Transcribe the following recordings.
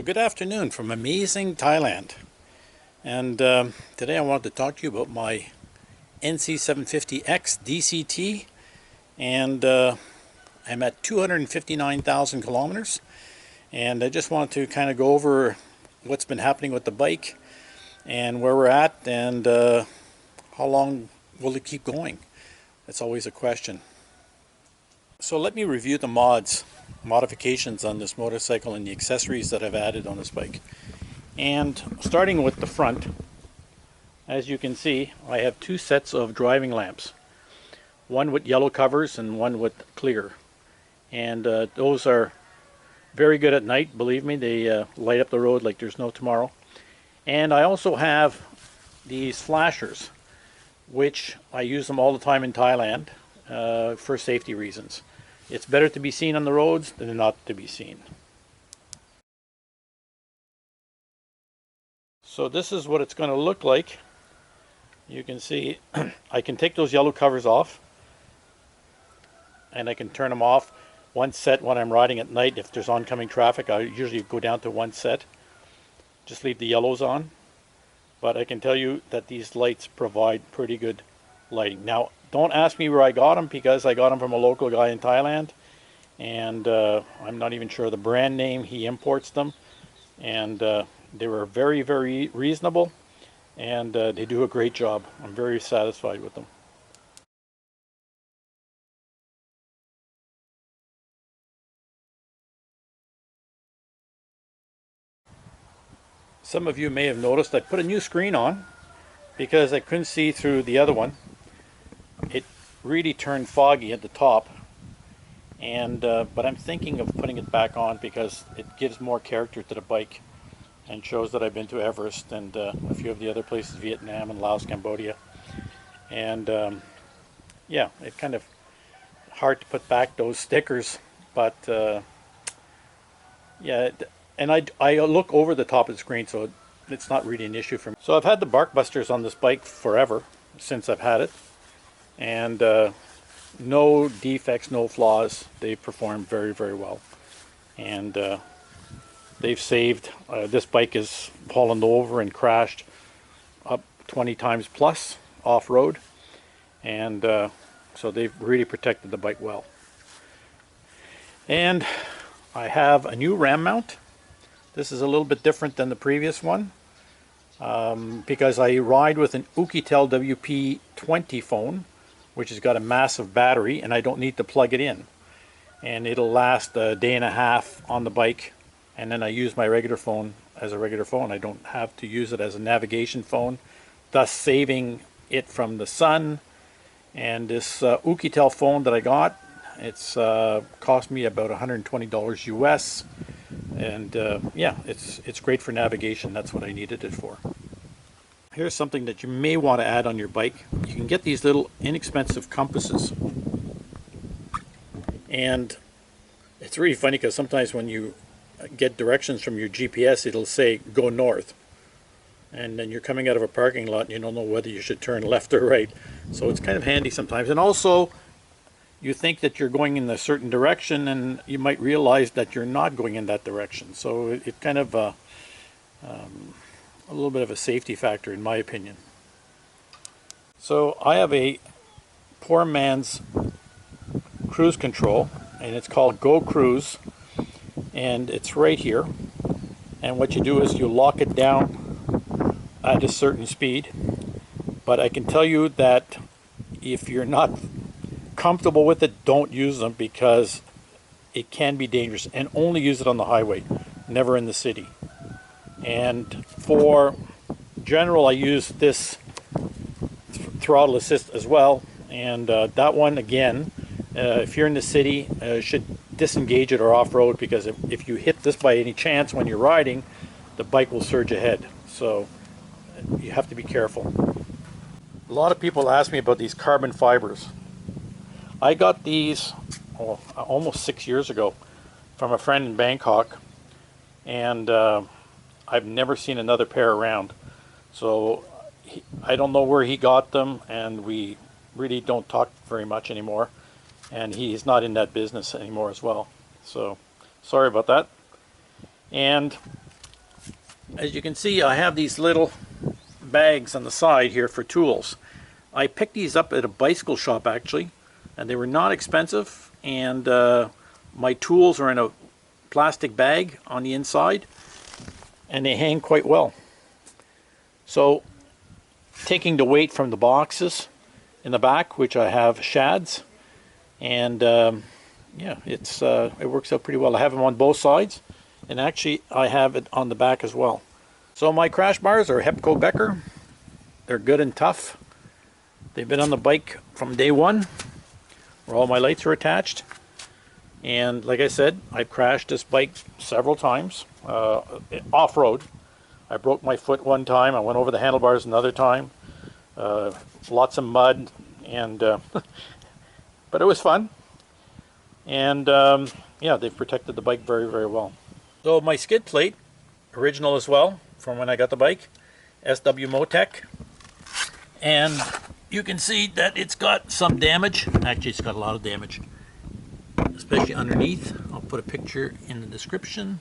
Good afternoon from amazing Thailand, and today I wanted to talk to you about my NC750X DCT, and I'm at 259,000 kilometers, and I just wanted to kind of go over what's been happening with the bike and where we're at, and how long will it keep going. That's always a question. So let me review the modifications on this motorcycle and the accessories that I've added on this bike. And starting with the front, as you can see, I have two sets of driving lamps, one with yellow covers and one with clear, and those are very good at night. Believe me, they light up the road like there's no tomorrow. And I also have these flashers, which I use them all the time in Thailand for safety reasons. It's better to be seen on the roads than not to be seen. So this is what it's going to look like. You can see I can take those yellow covers off, and I can turn them off one set when I'm riding at night. If there's oncoming traffic, I usually go down to one set, just leave the yellows on. But I can tell you that these lights provide pretty good lighting. Now, don't ask me where I got them, because I got them from a local guy in Thailand, and I'm not even sure the brand name. He imports them, and they were very, very reasonable, and they do a great job. I'm very satisfied with them. Some of you may have noticed I put a new screen on because I couldn't see through the other one. It really turned foggy at the top, and but I'm thinking of putting it back on because it gives more character to the bike and shows that I've been to Everest and a few of the other places, Vietnam and Laos, Cambodia. And yeah, it's kind of hard to put back those stickers, but yeah, and I look over the top of the screen, so it's not really an issue for me. So I've had the bark busters on this bike forever, since I've had it, and no defects, no flaws. They perform very, very well, and they've saved, this bike has fallen over and crashed up 20 times plus off-road, and so they've really protected the bike well. And I have a new ram mount. This is a little bit different than the previous one, because I ride with an Oukitel WP20 phone, which has got a massive battery, and I don't need to plug it in. And it'll last a day and a half on the bike, and then I use my regular phone as a regular phone. I don't have to use it as a navigation phone, thus saving it from the sun. And this Oukitel phone that I got, it's cost me about $120 US, and yeah, it's great for navigation. That's what I needed it for. Here's something that you may want to add on your bike. You can get these little inexpensive compasses, and it's really funny because sometimes when you get directions from your GPS, it'll say go north, and then you're coming out of a parking lot and you don't know whether you should turn left or right. So it's kind of handy sometimes. And also, you think that you're going in a certain direction, and you might realize that you're not going in that direction. So it kind of a little bit of a safety factor, in my opinion. So I have a poor man's cruise control, and it's called Go Cruise, and it's right here. And what you do is you lock it down at a certain speed. But I can tell you that if you're not comfortable with it, don't use them, because it can be dangerous, and only use it on the highway, never in the city. And for general, I use this throttle assist as well, and that one, again, if you're in the city, should disengage it or off-road, because if you hit this by any chance when you're riding, the bike will surge ahead. So you have to be careful. A lot of people ask me about these carbon fibers. I got these almost 6 years ago from a friend in Bangkok, and I've never seen another pair around. So I don't know where he got them, and we really don't talk very much anymore, and he's not in that business anymore as well. So sorry about that. And as you can see, I have these little bags on the side here for tools. I picked these up at a bicycle shop actually, and they were not expensive, and my tools are in a plastic bag on the inside, and they hang quite well. So taking the weight from the boxes in the back, which I have shads, and yeah, it works out pretty well. I have them on both sides, and actually I have it on the back as well. So my crash bars are Hepco Becker. They're good and tough. They've been on the bike from day one, where all my lights are attached. And like I said, I've crashed this bike several times off-road. I broke my foot one time. I went over the handlebars another time. Lots of mud, and but it was fun. And yeah, they've protected the bike very, very well. So my skid plate, original as well, from when I got the bike, SW Motec. And you can see that it's got some damage. Actually, it's got a lot of damage, especially underneath. I'll put a picture in the description.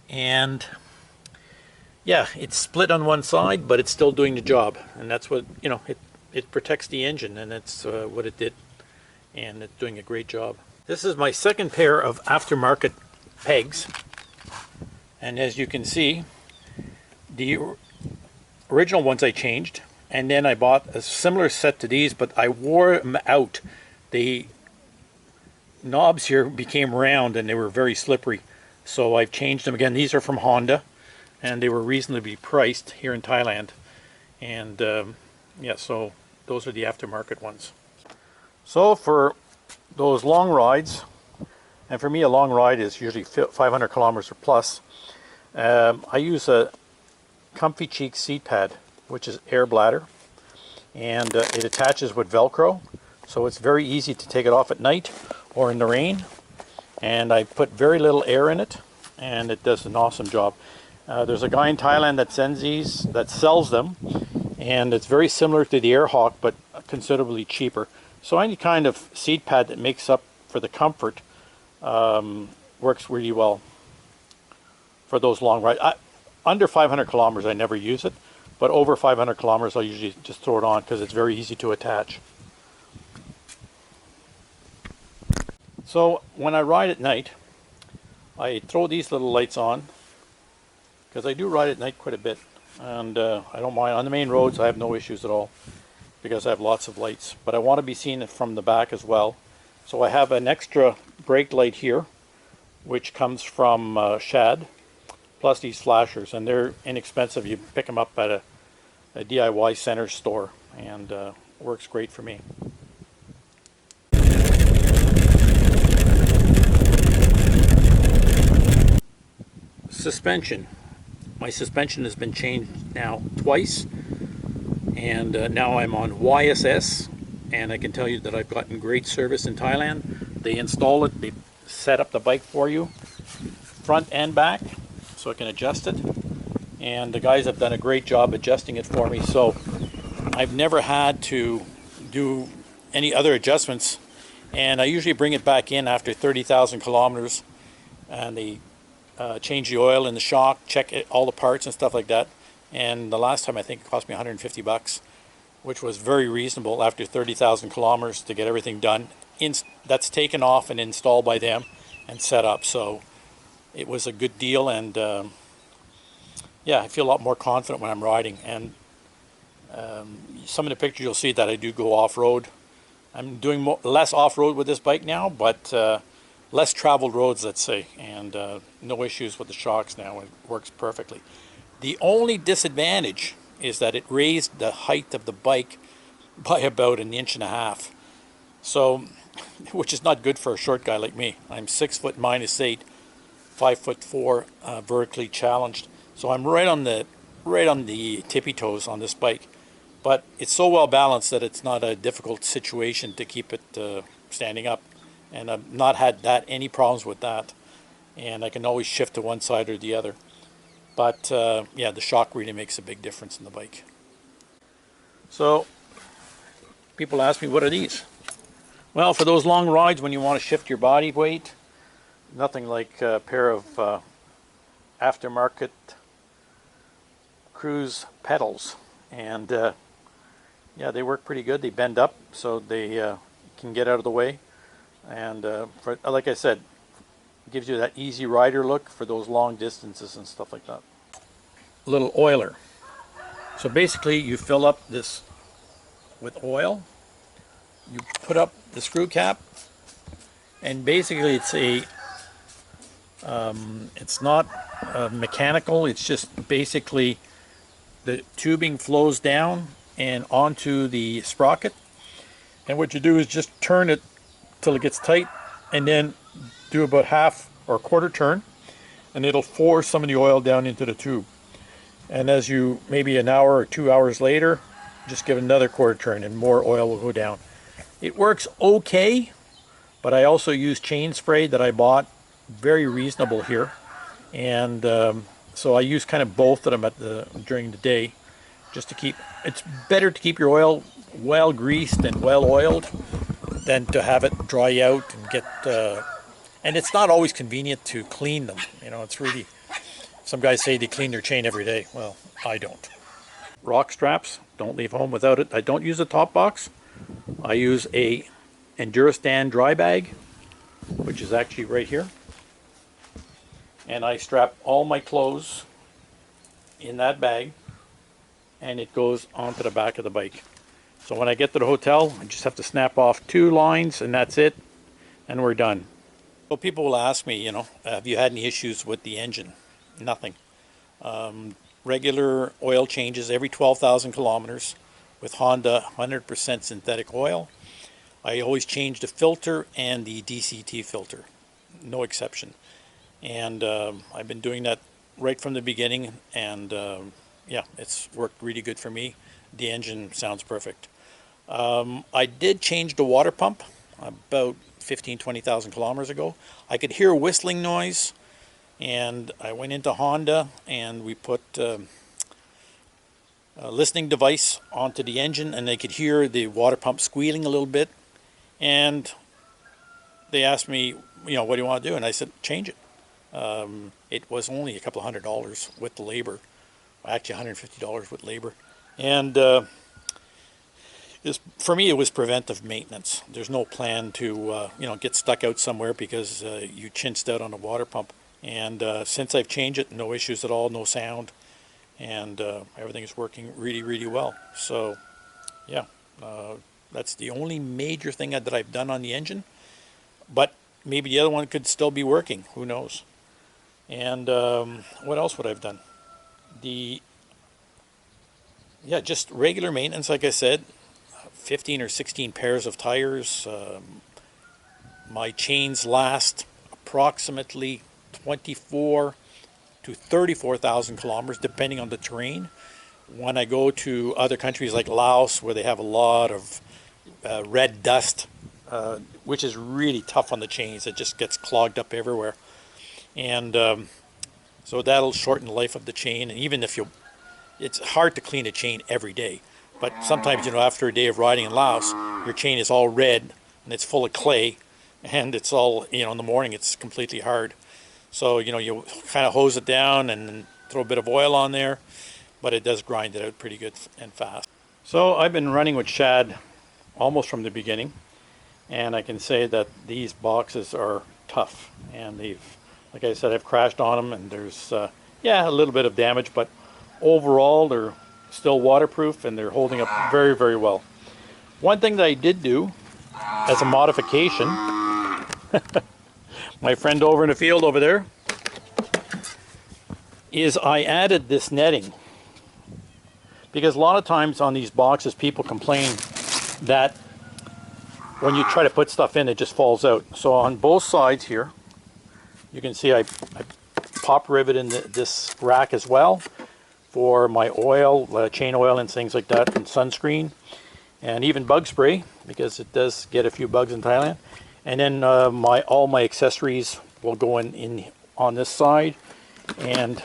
And yeah, it's split on one side, but it's still doing the job. And that's what, you know, it protects the engine, and that's what it did. And it's doing a great job. This is my second pair of aftermarket pegs. And as you can see, the original ones I changed. And then I bought a similar set to these, but I wore them out. The knobs here became round and they were very slippery. So I've changed them again. These are from Honda, and they were reasonably priced here in Thailand. And yeah, so those are the aftermarket ones. So for those long rides, and for me a long ride is usually 500 kilometers or plus, I use a Comfy Cheek seat pad, which is air bladder, and it attaches with Velcro, so it's very easy to take it off at night or in the rain. And I put very little air in it, and it does an awesome job. There's a guy in Thailand that sends these, that sells them, and it's very similar to the AirHawk, but considerably cheaper. So any kind of seat pad that makes up for the comfort works really well for those long rides. Under 500 kilometers I never use it, but over 500 kilometers I'll usually just throw it on because it's very easy to attach. So when I ride at night, I throw these little lights on, because I do ride at night quite a bit, and I don't mind. On the main roads I have no issues at all, because I have lots of lights, but I want to be seen from the back as well. So I have an extra brake light here, which comes from Shad, plus these flashers, and they're inexpensive. You pick them up at a DIY center store, and works great for me. Suspension. My suspension has been changed now twice, and now I'm on YSS, and I can tell you that I've gotten great service in Thailand. They install it, they set up the bike for you, front and back, so I can adjust it, and the guys have done a great job adjusting it for me, so I've never had to do any other adjustments. And I usually bring it back in after 30,000 kilometers, and they change the oil in the shock, check all the parts and stuff like that. And the last time I think it cost me 150 bucks, which was very reasonable after 30,000 kilometers to get everything done. That's taken off and installed by them and set up. So it was a good deal, and yeah, I feel a lot more confident when I'm riding. And some of the pictures you'll see that I do go off-road. I'm doing less off-road with this bike now, but less traveled roads, let's say, and no issues with the shocks now. It works perfectly. The only disadvantage is that it raised the height of the bike by about 1.5 inches. So, which is not good for a short guy like me. I'm 6 foot -8, 5'4", vertically challenged. So I'm right on the tippy toes on this bike. But it's so well balanced that it's not a difficult situation to keep it standing up. And I've not had any problems with that. And I can always shift to one side or the other. But yeah, the shock really makes a big difference in the bike. So people ask me, what are these? Well, for those long rides when you want to shift your body weight, nothing like a pair of aftermarket Cruise pedals, and yeah, they work pretty good. They bend up so they can get out of the way, and like I said, it gives you that easy rider look for those long distances and stuff like that. A little oiler. So basically you fill up this with oil, you put up the screw cap, and basically it's not mechanical, it's just basically the tubing flows down and onto the sprocket, and what you do is just turn it till it gets tight, and then do about half or a quarter turn, and it'll force some of the oil down into the tube. And as you, maybe an hour or 2 hours later, just give it another quarter turn and more oil will go down. It works okay, but I also use chain spray that I bought, very reasonable here, and so I use kind of both of them during the day, just to keep, it's better to keep your oil well greased and well oiled than to have it dry out and get, and it's not always convenient to clean them, you know, it's really, some guys say they clean their chain every day. Well, I don't. Rock straps, don't leave home without it. I don't use a top box. I use a Endurostan dry bag, which is actually right here. And I strap all my clothes in that bag, and it goes onto the back of the bike. So when I get to the hotel, I just have to snap off 2 lines and that's it, and we're done. So people will ask me, you know, have you had any issues with the engine? Nothing. Regular oil changes every 12,000 kilometers with Honda 100% synthetic oil. I always change the filter and the DCT filter, no exception. And I've been doing that right from the beginning, and yeah, it's worked really good for me. The engine sounds perfect. I did change the water pump about 20,000 kilometers ago. I could hear a whistling noise, and I went into Honda and we put a listening device onto the engine, and they could hear the water pump squealing a little bit, and they asked me, you know, what do you want to do? And I said, change it. It was only a couple $100 with the labor, actually $150 with labor, and for me it was preventive maintenance. There's no plan to you know, get stuck out somewhere because you chinched out on a water pump. And since I've changed it, no issues at all, no sound, and everything is working really, really well. So yeah, that's the only major thing that I've done on the engine, but maybe the other one could still be working, who knows. And what else would I have done? Yeah, just regular maintenance, like I said, 15 or 16 pairs of tires. My chains last approximately 24 to 34,000 kilometers, depending on the terrain. When I go to other countries like Laos, where they have a lot of red dust, which is really tough on the chains, it just gets clogged up everywhere. And so that'll shorten the life of the chain. And even if it's hard to clean a chain every day, but sometimes, you know, after a day of riding in Laos, your chain is all red and it's full of clay, and it's all, you know, in the morning it's completely hard. So, you know, you kind of hose it down and throw a bit of oil on there, but it does grind it out pretty good and fast. So I've been running with Shad almost from the beginning, and I can say that these boxes are tough, and like I said, I've crashed on them, and there's yeah, a little bit of damage, but overall they're still waterproof and they're holding up very, very well. One thing that I did do as a modification, my friend over in the field over there, is I added this netting, because a lot of times on these boxes people complain that when you try to put stuff in, it just falls out. So on both sides here, you can see I pop rivet in this rack as well for my oil, chain oil and things like that, and sunscreen, and even bug spray, because it does get a few bugs in Thailand. And then all my accessories will go in on this side, and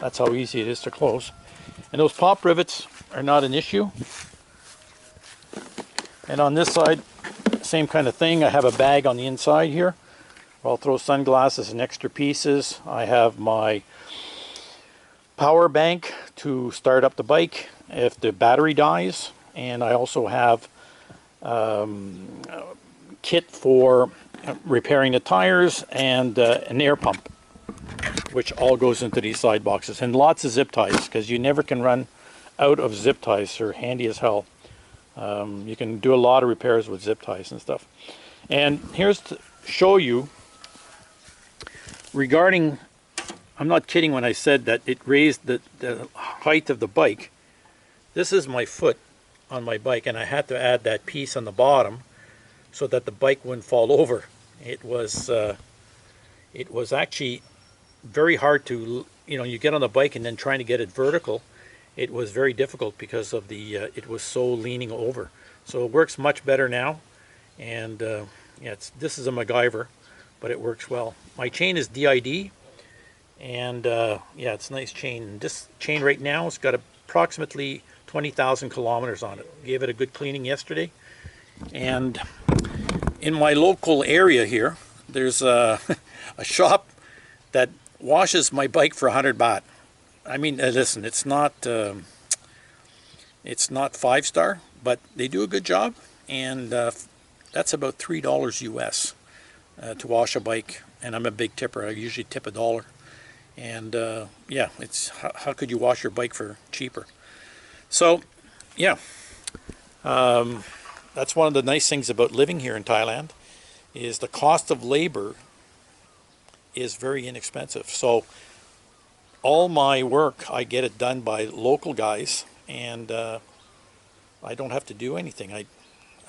that's how easy it is to close. And those pop rivets are not an issue. And on this side, same kind of thing. I have a bag on the inside here. I'll throw sunglasses and extra pieces. I have my power bank to start up the bike if the battery dies, and I also have kit for repairing the tires and an air pump, which all goes into these side boxes, and lots of zip ties, because you never can run out of zip ties. They're handy as hell. You can do a lot of repairs with zip ties and stuff. And here's to show you regarding, I'm not kidding when I said that it raised the height of the bike. This is my foot on my bike, and I had to add that piece on the bottom so that the bike wouldn't fall over. It was actually very hard to, you get on the bike and then trying to get it vertical. It was very difficult because of the it was so leaning over. So it works much better now, and yeah, this is a MacGyver, but it works well. My chain is DID, and yeah, it's a nice chain. This chain right now has got approximately 20,000 kilometers on it. Gave it a good cleaning yesterday, and in my local area here, there's a shop that washes my bike for 100 baht. I mean, listen, it's not 5-star, but they do a good job, and that's about $3 US to wash a bike. And I'm a big tipper. I usually tip $1, and yeah, it's how could you wash your bike for cheaper? So yeah, that's one of the nice things about living here in Thailand, is the cost of labor is very inexpensive. So all my work, I get it done by local guys, and I don't have to do anything. I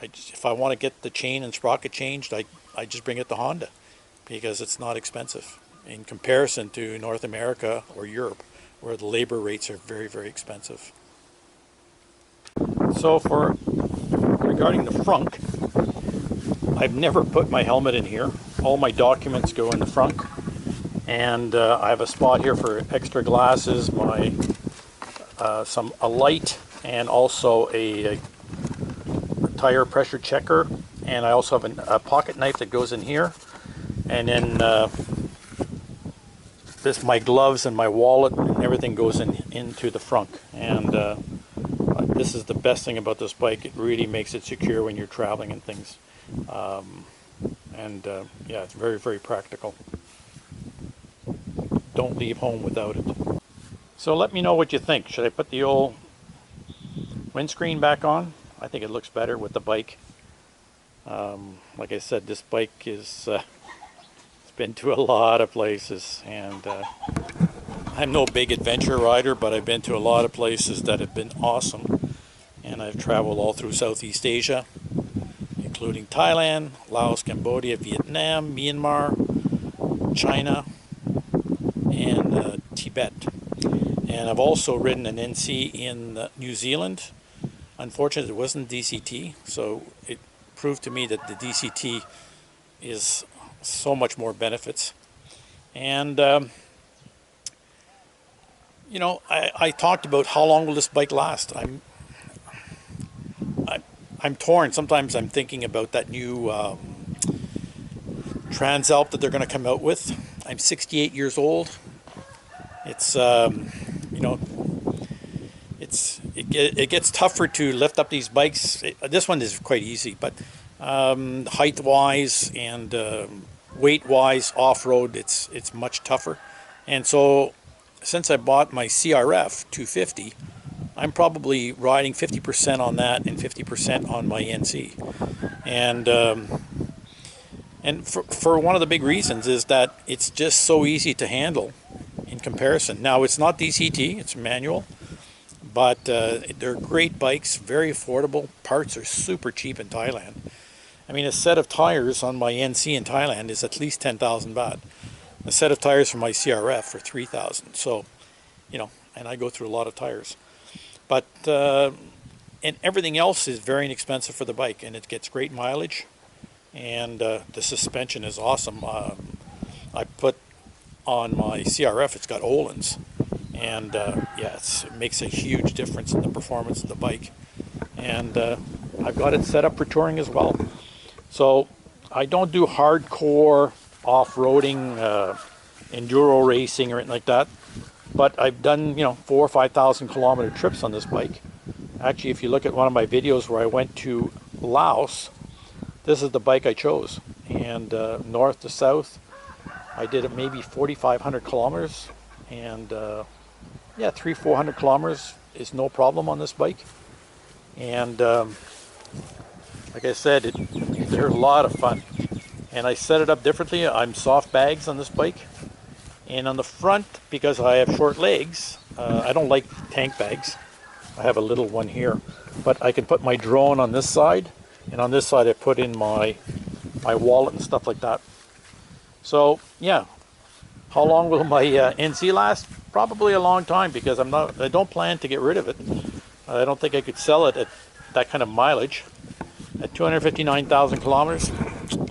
just, if I want to get the chain and sprocket changed, I just bring it to Honda, because it's not expensive in comparison to North America or Europe, where the labor rates are very, very expensive. So regarding the frunk, I've never put my helmet in here. All my documents go in the frunk, and I have a spot here for extra glasses, a light, and also a tire pressure checker, and I also have a pocket knife that goes in here, and then my gloves and my wallet and everything goes into the frunk. And this is the best thing about this bike. It really makes it secure when you're traveling and things. Yeah, it's very, very practical. Don't leave home without it. So let me know what you think. Should I put the old windscreen back on? I think it looks better with the bike. Like I said, this bike is it's been to a lot of places, and I'm no big adventure rider, but I've been to a lot of places that have been awesome. And I've traveled all through Southeast Asia, including Thailand, Laos, Cambodia, Vietnam, Myanmar, China, and Tibet. And I've also ridden an NC in New Zealand. Unfortunately, it wasn't DCT, so it proved to me that the DCT is so much more benefits. And you know, I talked about how long will this bike last. I'm torn. Sometimes I'm thinking about that new Transalp that they're going to come out with. I'm 68 years old. It's you know, it gets tougher to lift up these bikes. This one is quite easy, but height-wise and weight-wise, off-road, it's much tougher. And so, since I bought my CRF 250, I'm probably riding 50% on that and 50% on my NC. And for one of the big reasons is that it's just so easy to handle in comparison. Now, it's not DCT, it's manual, but they're great bikes, very affordable. Parts are super cheap in Thailand. I mean, a set of tires on my NC in Thailand is at least 10,000 baht. A set of tires for my CRF for 3,000. So, you know, and I go through a lot of tires. But, and everything else is very inexpensive for the bike, and it gets great mileage, and the suspension is awesome. I put on my CRF, it's got Öhlins, and yeah, it makes a huge difference in the performance of the bike. And I've got it set up for touring as well. So I don't do hardcore off-roading, enduro racing or anything like that. But I've done, you know, 4,000 or 5,000 kilometer trips on this bike. Actually, if you look at one of my videos where I went to Laos, this is the bike I chose. And north to south, I did it maybe 4,500 kilometers. And yeah, 300-400 kilometers is no problem on this bike. And like I said, they're a lot of fun. And I set it up differently. I'm soft bags on this bike. And on the front, because I have short legs, I don't like tank bags. I have a little one here. But I can put my drone on this side. And on this side, I put in my wallet and stuff like that. So, yeah. How long will my NC last? Probably a long time, because I don't plan to get rid of it. I don't think I could sell it at that kind of mileage. At 259,000 kilometers,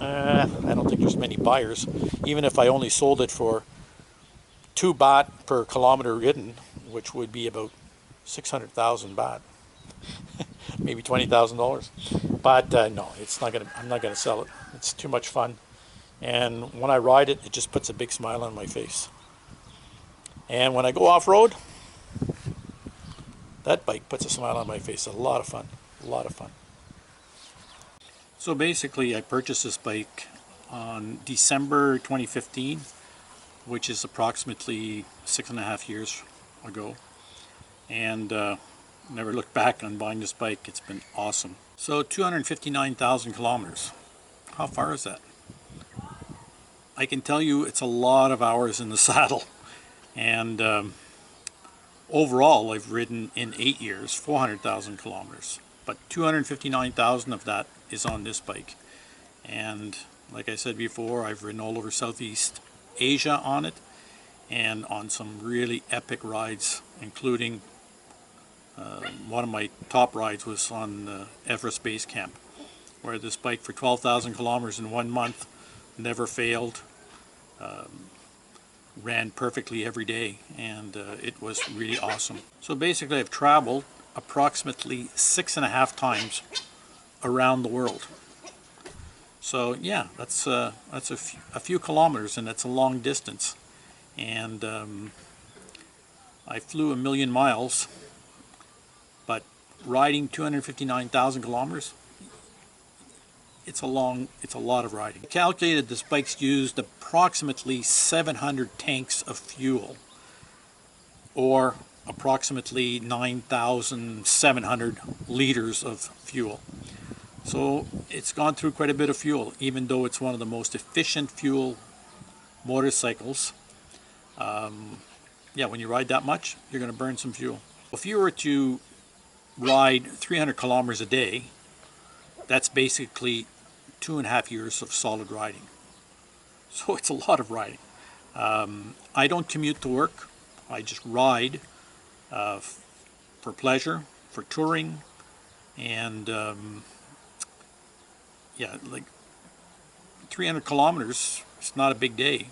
I don't think there's many buyers. Even if I only sold it for 2 baht per kilometer ridden, which would be about 600,000 baht, maybe $20,000. But no, I'm not gonna sell it. It's too much fun, and when I ride it, it just puts a big smile on my face. And when I go off-road, that bike puts a smile on my face. A lot of fun, a lot of fun. So basically, I purchased this bike on December 2015, which is approximately 6.5 years ago. And never looked back on buying this bike. It's been awesome. So 259,000 kilometers. How far is that? I can tell you it's a lot of hours in the saddle. And overall, I've ridden in 8 years 400,000 kilometers. But 259,000 of that is on this bike. And like I said before, I've ridden all over Southeast Asia on it, and on some really epic rides, including one of my top rides was on Everest Base Camp, where this bike for 12,000 kilometers in 1 month never failed, ran perfectly every day, and it was really awesome. So basically, I've traveled approximately 6.5 times around the world. So yeah, that's a few kilometers, and that's a long distance. And I flew 1 million miles, but riding 259,000 kilometers, it's a lot of riding. I calculated this bike's used approximately 700 tanks of fuel, or approximately 9,700 liters of fuel. So it's gone through quite a bit of fuel, even though it's one of the most efficient fuel motorcycles. Yeah, when you ride that much, you're going to burn some fuel. If you were to ride 300 kilometers a day, that's basically 2.5 years of solid riding. So it's a lot of riding. I don't commute to work. I just ride for pleasure, for touring, and yeah, like 300 kilometers, it's not a big day.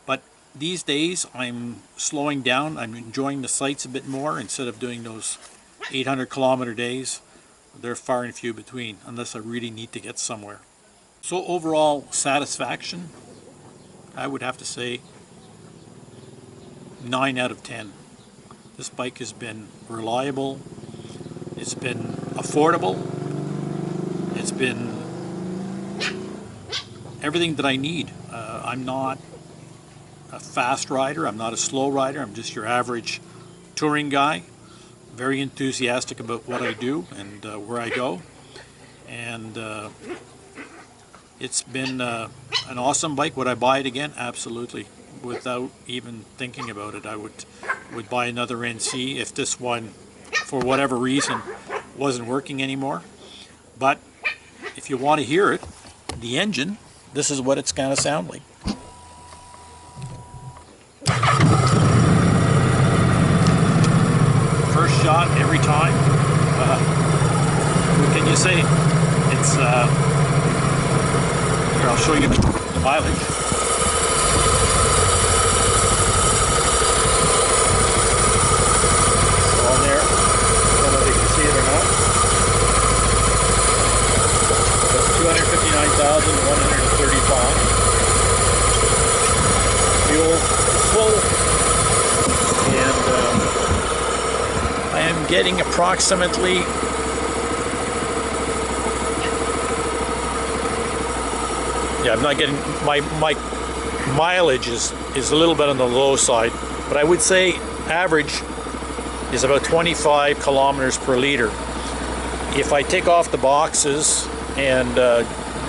But these days I'm slowing down. I'm enjoying the sights a bit more instead of doing those 800 kilometer days. They're far and few between, unless I really need to get somewhere. So overall satisfaction, I would have to say 9 out of 10. This bike has been reliable, it's been affordable, it's been everything that I need. I'm not a fast rider, I'm not a slow rider, I'm just your average touring guy. Very enthusiastic about what I do and where I go. And it's been an awesome bike. Would I buy it again? Absolutely. Without even thinking about it, I would buy another NC if this one, for whatever reason, wasn't working anymore. But if you want to hear it, the engine, this is what it's going to sound like. First shot every time. What can you say? It's here, I'll show you the mileage. On there, I don't know if you can see it or not. That's 259,135. Fuel is full, and getting approximately, yeah, I'm not getting, my mileage is a little bit on the low side, but I would say average is about 25 kilometers per liter. If I take off the boxes and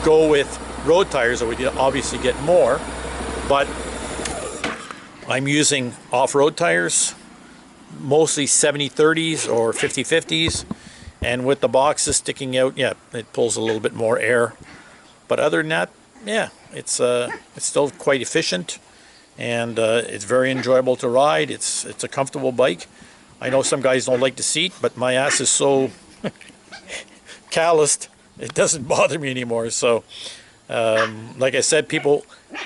go with road tires, I would obviously get more, but I'm using off-road tires, mostly 70/30s or 50/50s, and with the boxes sticking out, yeah, it pulls a little bit more air. But other than that, yeah, it's still quite efficient, and it's very enjoyable to ride. It's a comfortable bike. I know some guys don't like the seat, but my ass is so calloused, it doesn't bother me anymore. So like I said,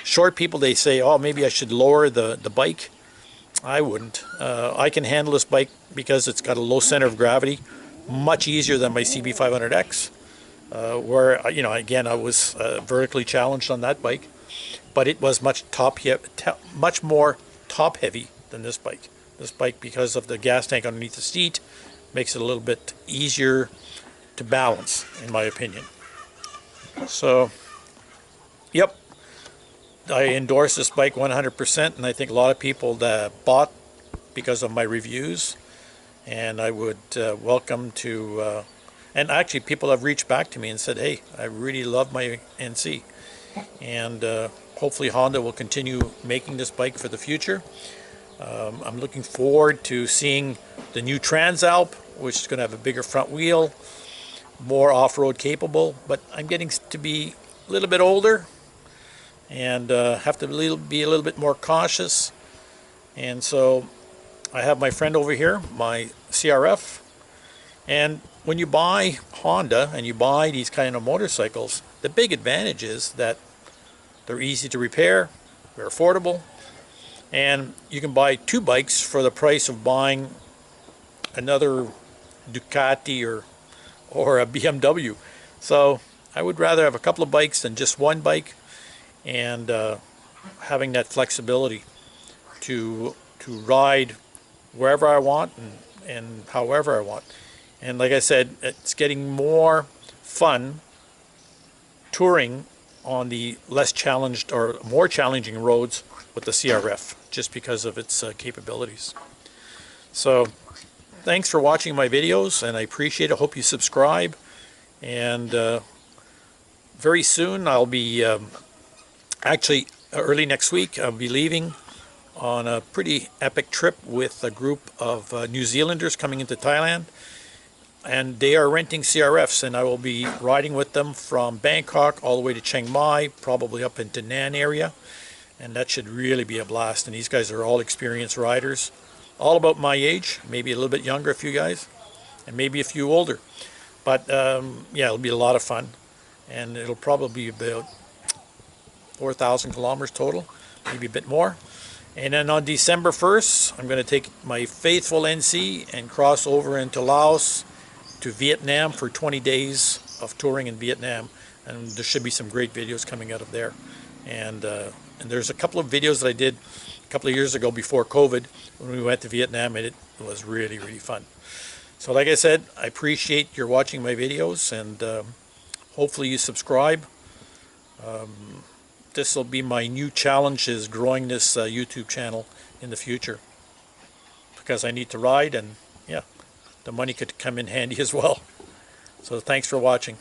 short people, they say, oh, maybe I should lower the bike. I wouldn't. I can handle this bike because it's got a low center of gravity, much easier than my CB500X, where, you know, again, I was vertically challenged on that bike, but it was much more top heavy than this bike. This bike, because of the gas tank underneath the seat, makes it a little bit easier to balance, in my opinion. So, yep, I endorse this bike 100%, and I think a lot of people that bought because of my reviews, and I would welcome to, and actually people have reached back to me and said, hey, I really love my NC, and hopefully Honda will continue making this bike for the future. I'm looking forward to seeing the new Transalp, which is going to have a bigger front wheel, more off-road capable, but I'm getting to be a little bit older and have to be a little bit more cautious. And so I have my friend over here, my CRF, and when you buy Honda and you buy these kind of motorcycles, the big advantage is that they're easy to repair, they're affordable, and you can buy two bikes for the price of buying another Ducati or a BMW. So I would rather have a couple of bikes than just one bike, and having that flexibility to ride wherever I want and however I want. And like I said, it's getting more fun touring on the less challenged or more challenging roads with the CRF, just because of its capabilities. So thanks for watching my videos, and I appreciate it. Hope you subscribe, and very soon I'll be actually early next week I'll be leaving on a pretty epic trip with a group of New Zealanders coming into Thailand, and they are renting CRFs, and I will be riding with them from Bangkok all the way to Chiang Mai, probably up into Nan area, and that should really be a blast. And these guys are all experienced riders, all about my age, maybe a little bit younger, a few guys, and maybe a few older. But yeah, it'll be a lot of fun, and it'll probably be about 4,000 kilometers total, maybe a bit more. And then on December 1st, I'm going to take my faithful NC and cross over into Laos to Vietnam for 20 days of touring in Vietnam, and there should be some great videos coming out of there. And there's a couple of videos that I did a couple of years ago before COVID when we went to Vietnam, and it was really, really fun. So like I said, I appreciate your watching my videos, and hopefully you subscribe. This will be my new challenge, is growing this YouTube channel in the future, because I need to ride, and yeah, the money could come in handy as well. So thanks for watching.